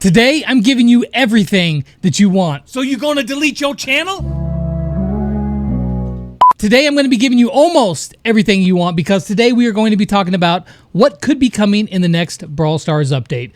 Today, I'm giving you everything that you want. So you gonna delete your channel? Today, I'm going to be giving you almost everything you want because today we are going to be talking about what could be coming in the next Brawl Stars update.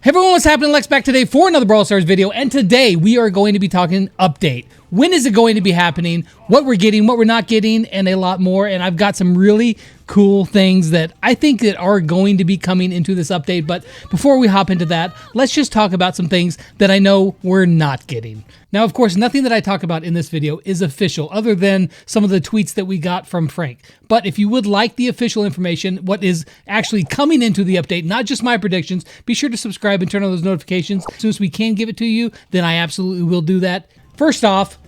Hey everyone, what's happening? Lex back today for another Brawl Stars video, and today we are going to be talking update. When is it going to be happening? What we're getting, what we're not getting, and a lot more. And I've got some really cool things that I think that are going to be coming into this update. But before we hop into that, let's just talk about some things that I know we're not getting. Now, of course, nothing that I talk about in this video is official other than some of the tweets that we got from Frank. But if you would like the official information, what is actually coming into the update, not just my predictions, be sure to subscribe and turn on those notifications. As soon as we can give it to you, then I absolutely will do that. First off,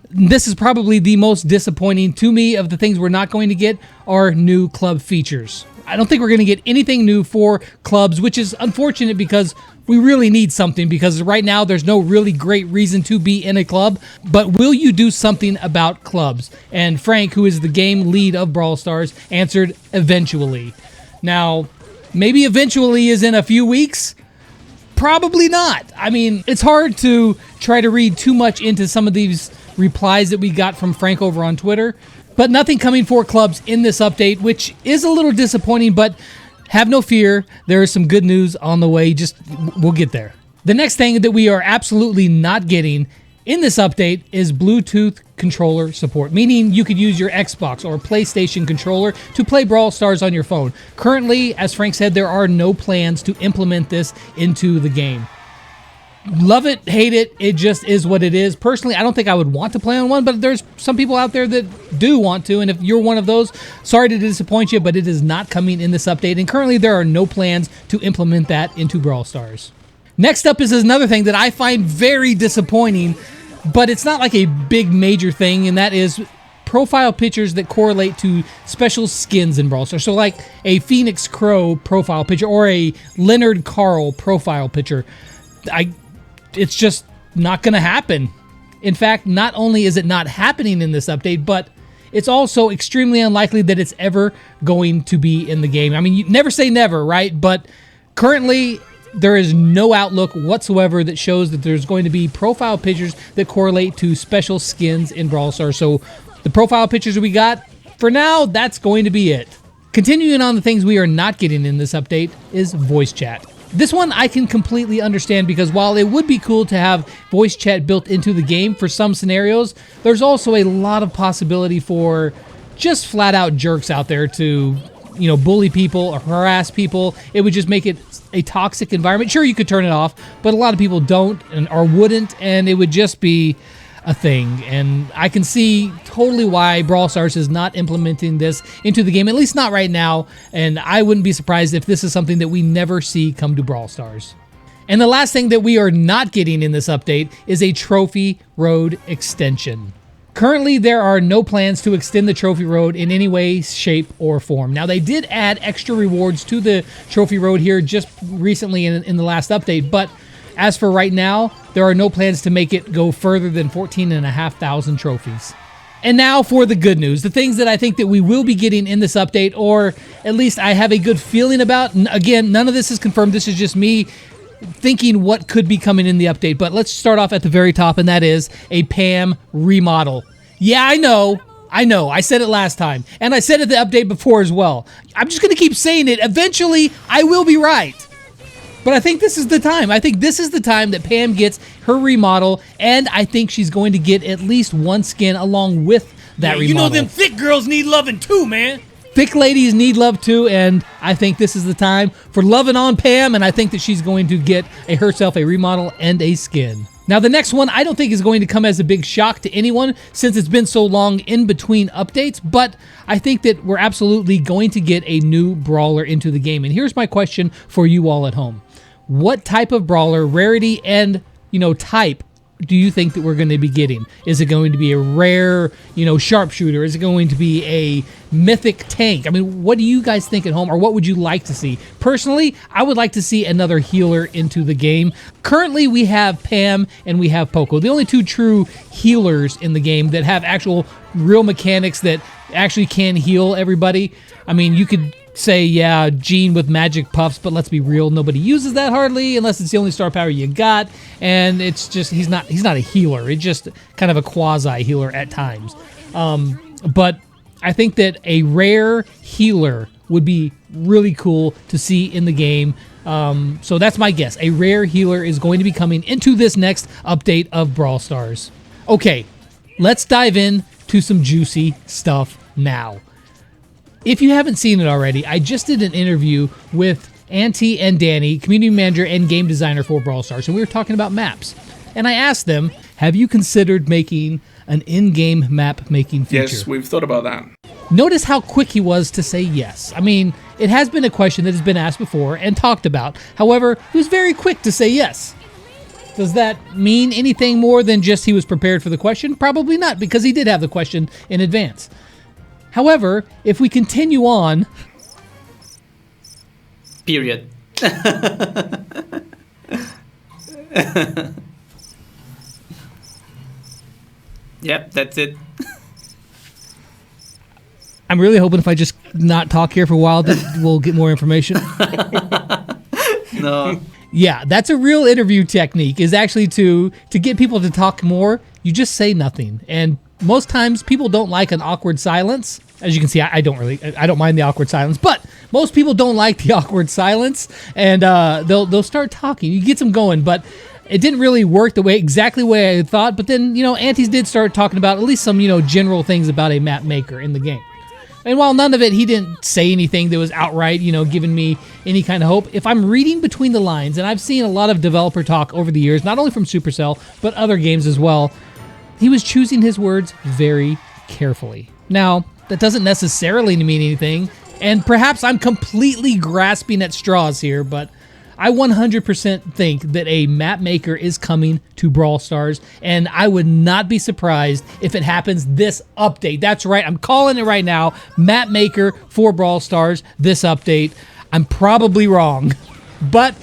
this is probably the most disappointing to me of the things we're not going to get are new club features. I don't think we're going to get anything new for clubs, which is unfortunate because we really need something, because right now there's no really great reason to be in a club. But will you do something about clubs? And Frank, who is the game lead of Brawl Stars, answered eventually. Now, maybe eventually is in a few weeks. Probably not. I mean, it's hard to try to read too much into some of these replies that we got from Frank over on Twitter, but nothing coming for clubs in this update, which is a little disappointing, but have no fear, there is some good news on the way. We'll get there. The next thing that we are absolutely not getting in this update is Bluetooth controller support, meaning you could use your Xbox or PlayStation controller to play Brawl Stars on your phone. Currently, as Frank said, there are no plans to implement this into the game. Love it, hate it, it just is what it is. Personally, I don't think I would want to play on one, but there's some people out there that do want to, and if you're one of those, sorry to disappoint you, but it is not coming in this update, and currently there are no plans to implement that into Brawl Stars. Next up is another thing that I find very disappointing, but it's not like a big major thing, and that is profile pictures that correlate to special skins in Brawl Stars. So like a Phoenix Crow profile picture or a Leonard Carl profile picture. It's just not going to happen. In fact, not only is it not happening in this update, but it's also extremely unlikely that it's ever going to be in the game. I mean, you never say never, right? But currently, there is no outlook whatsoever that shows that there's going to be profile pictures that correlate to special skins in Brawl Stars. So the profile pictures we got, for now, that's going to be it. Continuing on the things we are not getting in this update is voice chat. This one I can completely understand, because while it would be cool to have voice chat built into the game for some scenarios, there's also a lot of possibility for just flat out jerks out there to, bully people or harass people. It would just make it a toxic environment. Sure, you could turn it off, but a lot of people don't or wouldn't, and it would just be a thing. And I can see totally why Brawl Stars is not implementing this into the game, at least not right now, and I wouldn't be surprised if this is something that we never see come to Brawl Stars. And the last thing that we are not getting in this update is a Trophy Road extension. Currently, there are no plans to extend the Trophy Road in any way, shape, or form. Now, they did add extra rewards to the Trophy Road here just recently in the last update, but as for right now, there are no plans to make it go further than 14,500 trophies. And now for the good news, the things that I think that we will be getting in this update, or at least I have a good feeling about. Again, none of this is confirmed. This is just me thinking what could be coming in the update. But let's start off at the very top, and that is a Pam Remodel. Yeah, I know. I said it last time, and I said it the update before as well. I'm just going to keep saying it. Eventually, I will be right. But I think this is the time. I think this is the time that Pam gets her remodel, and I think she's going to get at least one skin along with that remodel. You know them thick girls need loving too, man. Thick ladies need love too, and I think this is the time for loving on Pam, and I think that she's going to get herself a remodel and a skin. Now, the next one I don't think is going to come as a big shock to anyone since it's been so long in between updates, but I think that we're absolutely going to get a new brawler into the game. And here's my question for you all at home. What type of brawler, rarity, and, type do you think that we're going to be getting? Is it going to be a rare, sharpshooter? Is it going to be a mythic tank? I mean, what do you guys think at home, or what would you like to see? Personally, I would like to see another healer into the game. Currently, we have Pam and we have Poco, the only two true healers in the game that have actual real mechanics that actually can heal everybody. I mean, you could say, yeah, Gene with magic puffs, but let's be real, nobody uses that hardly unless it's the only star power you got, and it's just he's not a healer. It's just kind of a quasi healer at times. But I think that a rare healer would be really cool to see in the game. So that's my guess. A rare healer is going to be coming into this next update of Brawl Stars. Okay, let's dive in to some juicy stuff now. If you haven't seen it already, I just did an interview with Auntie and Danny, community manager and game designer for Brawl Stars, and we were talking about maps. And I asked them, have you considered making an in-game map making feature? Yes, we've thought about that. Notice how quick he was to say yes. I mean, it has been a question that has been asked before and talked about. However, he was very quick to say yes. Does that mean anything more than just he was prepared for the question? Probably not, because he did have the question in advance. However, if we continue on... Period. Yep, that's it. I'm really hoping if I just not talk here for a while that we'll get more information. No. Yeah, that's a real interview technique, is actually to get people to talk more, you just say nothing. And most times people don't like an awkward silence. As you can see, I don't mind the awkward silence, but most people don't like the awkward silence, and they'll start talking. You get them going, but it didn't really work exactly the way I thought. But then, Aunties did start talking about at least some, general things about a map maker in the game. And while none of it, he didn't say anything that was outright, giving me any kind of hope. If I'm reading between the lines, and I've seen a lot of developer talk over the years, not only from Supercell, but other games as well, he was choosing his words very carefully. Now, that doesn't necessarily mean anything, and perhaps I'm completely grasping at straws here, but I 100% think that a map maker is coming to Brawl Stars, and I would not be surprised if it happens this update. That's right, I'm calling it right now, map maker for Brawl Stars, this update. I'm probably wrong, but,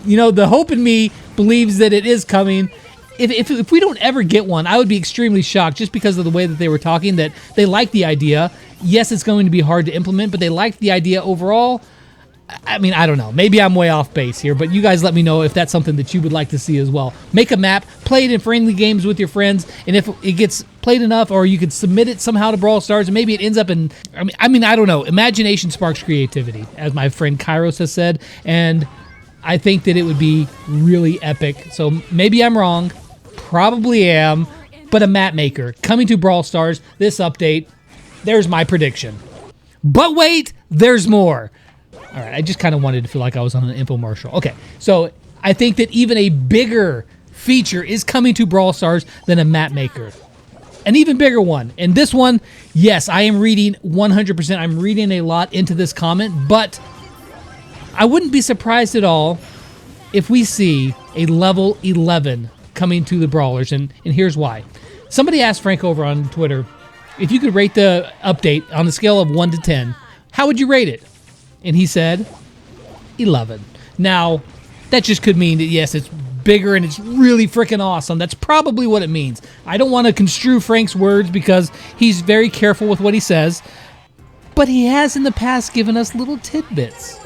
the hope in me believes that it is coming. If we don't ever get one, I would be extremely shocked just because of the way that they were talking, that they like the idea. Yes, it's going to be hard to implement, but they like the idea overall. I mean, I don't know. Maybe I'm way off base here, but you guys let me know if that's something that you would like to see as well. Make a map, play it in friendly games with your friends, and if it gets played enough, or you could submit it somehow to Brawl Stars, and maybe it ends up in... I mean, I don't know. Imagination sparks creativity, as my friend Kairos has said, and I think that it would be really epic. So maybe I'm wrong. Probably am, but a map maker coming to Brawl Stars, this update, there's my prediction. But wait, there's more. All right, I just kind of wanted to feel like I was on an infomercial. Okay, so I think that even a bigger feature is coming to Brawl Stars than a map maker. An even bigger one. And this one, yes, I am reading 100%. I'm reading a lot into this comment, but I wouldn't be surprised at all if we see a level 11 coming to the Brawlers, and here's why. Somebody asked Frank over on Twitter, if you could rate the update on a scale of 1 to 10, how would you rate it? And he said 11. Now, that just could mean that, yes, it's bigger and it's really freaking awesome. That's probably what it means. I don't want to construe Frank's words because he's very careful with what he says, but he has in the past given us little tidbits.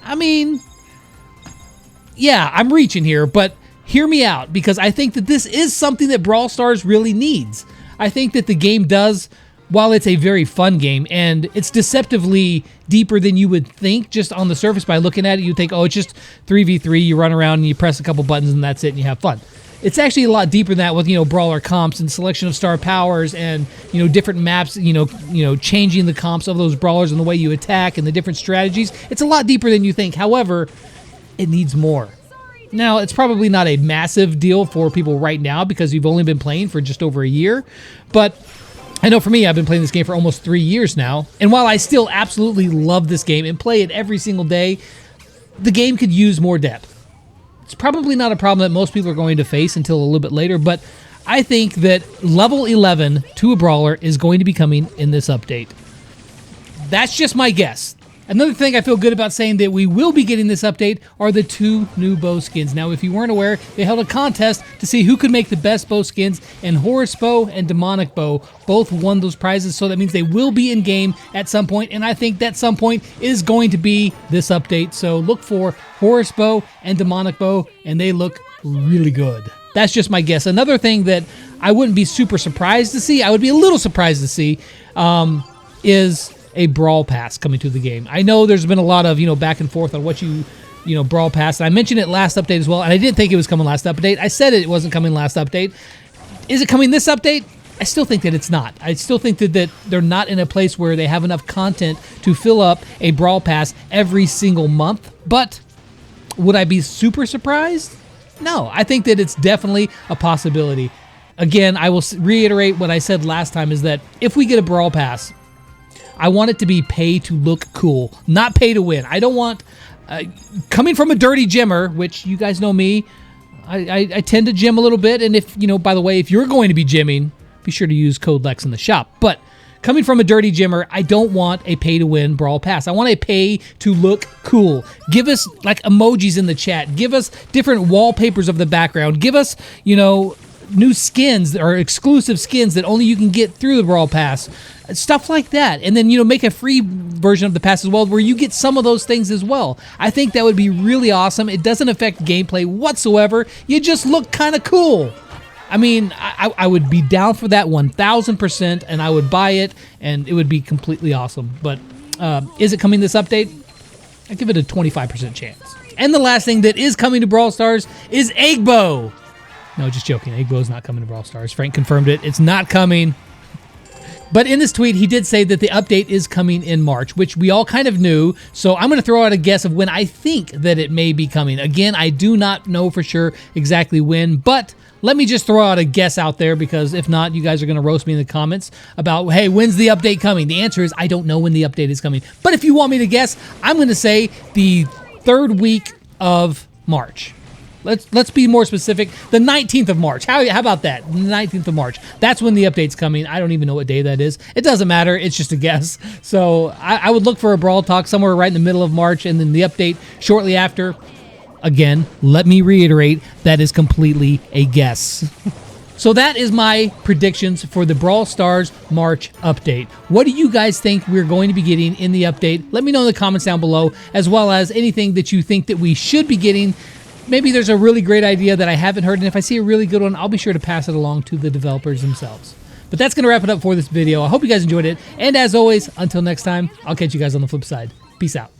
I mean, yeah, I'm reaching here, but hear me out, because I think that this is something that Brawl Stars really needs. I think that the game does, while it's a very fun game, and it's deceptively deeper than you would think just on the surface by looking at it, you think, oh, it's just 3v3, you run around and you press a couple buttons and that's it and you have fun. It's actually a lot deeper than that with, brawler comps and selection of star powers and, different maps, changing the comps of those brawlers and the way you attack and the different strategies. It's a lot deeper than you think. However, it needs more. Now, it's probably not a massive deal for people right now because you've only been playing for just over a year, but I know for me, I've been playing this game for almost 3 years now, and while I still absolutely love this game and play it every single day, the game could use more depth. It's probably not a problem that most people are going to face until a little bit later, but I think that level 11 to a brawler is going to be coming in this update. That's just my guess. Another thing I feel good about saying that we will be getting this update are the 2 new bow skins. Now, if you weren't aware, they held a contest to see who could make the best bow skins, and Horus Bow and Demonic Bow both won those prizes, so that means they will be in game at some point, and I think that some point is going to be this update. So look for Horus Bow and Demonic Bow, and they look really good. That's just my guess. Another thing that I wouldn't be super surprised to see, I would be a little surprised to see, is a Brawl Pass coming to the game. I know there's been a lot of, back and forth on what Brawl Pass. And I mentioned it last update as well, and I didn't think it was coming last update. I said it wasn't coming last update. Is it coming this update? I still think that it's not. I still think that they're not in a place where they have enough content to fill up a Brawl Pass every single month. But would I be super surprised? No, I think that it's definitely a possibility. Again, I will reiterate what I said last time, is that if we get a Brawl Pass, I want it to be pay to look cool, not pay to win. I don't want, coming from a dirty gymmer, which you guys know me, I tend to gym a little bit. And if, by the way, if you're going to be gymming, be sure to use code LEX in the shop. But coming from a dirty gymmer, I don't want a pay to win Brawl Pass. I want a pay to look cool. Give us like emojis in the chat. Give us different wallpapers of the background. Give us, new skins or exclusive skins that only you can get through the Brawl Pass. Stuff like that. And then, make a free version of the pass as well where you get some of those things as well. I think that would be really awesome. It doesn't affect gameplay whatsoever. You just look kind of cool. I mean, I would be down for that 1,000%, and I would buy it, and it would be completely awesome. But is it coming this update? I give it a 25% chance. And the last thing that is coming to Brawl Stars is Egg Bow. No, just joking. Egg Bow's not coming to Brawl Stars. Frank confirmed it. It's not coming. But in this tweet, he did say that the update is coming in March, which we all kind of knew. So I'm going to throw out a guess of when I think that it may be coming. Again, I do not know for sure exactly when, but let me just throw out a guess out there, because if not, you guys are going to roast me in the comments about, hey, when's the update coming? The answer is I don't know when the update is coming. But if you want me to guess, I'm going to say the 3rd week of March. Let's be more specific. The 19th of March. How about that? The 19th of March. That's when the update's coming. I don't even know what day that is. It doesn't matter. It's just a guess. So I would look for a Brawl Talk somewhere right in the middle of March, and then the update shortly after. Again, let me reiterate, that is completely a guess. So that is my predictions for the Brawl Stars March update. What do you guys think we're going to be getting in the update? Let me know in the comments down below, as well as anything that you think that we should be getting. Maybe there's a really great idea that I haven't heard, and if I see a really good one, I'll be sure to pass it along to the developers themselves. But that's going to wrap it up for this video. I hope you guys enjoyed it, and as always, until next time, I'll catch you guys on the flip side. Peace out.